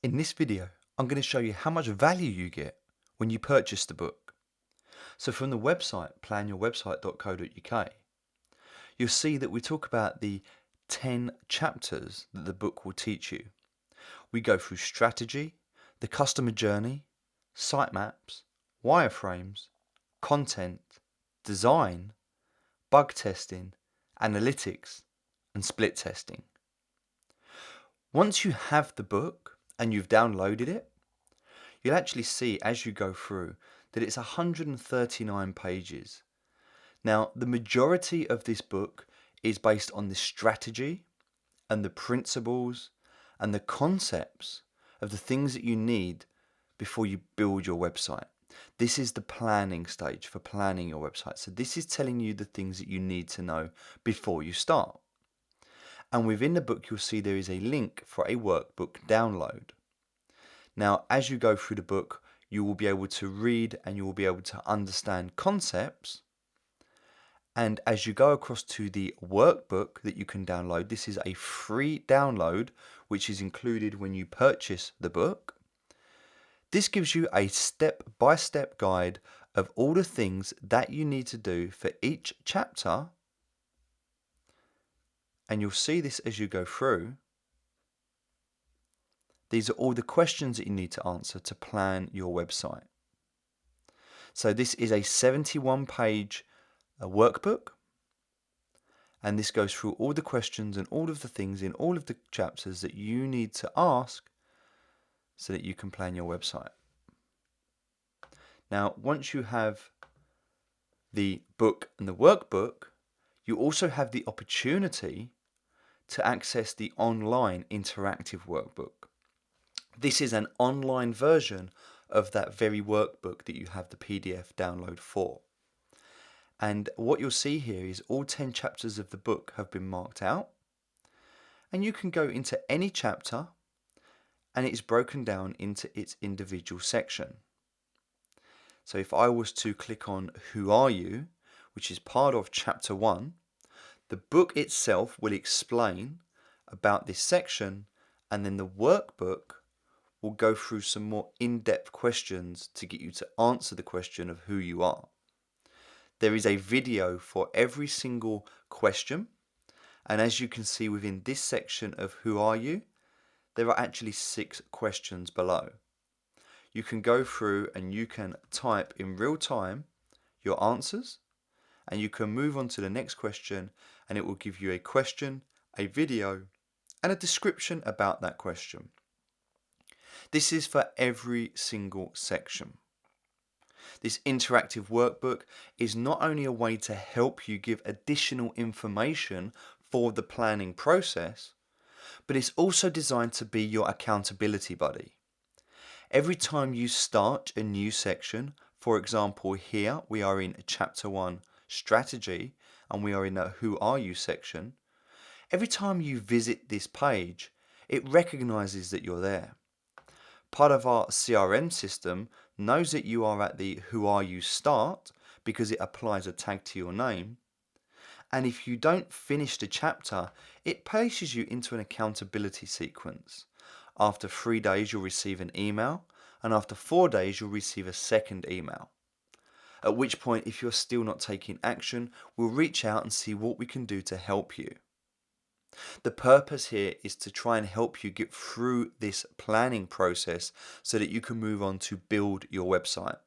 In this video, I'm going to show you how much value you get when you purchase the book. So from the website, planyourwebsite.co.uk, you'll see that we talk about the 10 chapters that the book will teach you. We go through strategy, the customer journey, sitemaps, wireframes, content, design, bug testing, analytics, and split testing. Once you have the book and you've downloaded it, you'll actually see as you go through that it's 139 pages. Now, the majority of this book is based on the strategy and the principles and the concepts of the things that you need before you build your website. This is the planning stage for planning your website. So this is telling you the things that you need to know before you start. And within the book, you'll see there is a link for a workbook download. Now, as you go through the book, you will be able to read and you will be able to understand concepts. And as you go across to the workbook that you can download, this is a free download, which is included when you purchase the book. This gives you a step-by-step guide of all the things that you need to do for each chapter. And you'll see this as you go through. These are all the questions that you need to answer to plan your website. So this is a 71-page workbook, and this goes through all the questions and all of the things in all of the chapters that you need to ask so that you can plan your website. Now, once you have the book and the workbook, you also have the opportunity to access the online interactive workbook. This is an online version of that very workbook that you have the PDF download for. And what you'll see here is all 10 chapters of the book have been marked out. And you can go into any chapter and it is broken down into its individual section. So if I was to click on Who Are You, which is part of chapter 1, the book itself will explain about this section, and then the workbook will go through some more in-depth questions to get you to answer the question of who you are. There is a video for every single question, and as you can see within this section of Who Are You, there are actually 6 questions below. You can go through and you can type in real time your answers, and you can move on to the next question, and it will give you a question, a video, and a description about that question. This is for every single section. This interactive workbook is not only a way to help you give additional information for the planning process, but it's also designed to be your accountability buddy. Every time you start a new section, for example, here we are in chapter 1, strategy, and we are in the Who Are You section. Every time you visit this page, it recognizes that you're there. Part of our CRM system knows that you are at the Who Are You start because it applies a tag to your name. And if you don't finish the chapter, it places you into an accountability sequence. After 3 days, you'll receive an email, and after 4 days, you'll receive a second email. At which point, if you're still not taking action, we'll reach out and see what we can do to help you. The purpose here is to try and help you get through this planning process so that you can move on to build your website.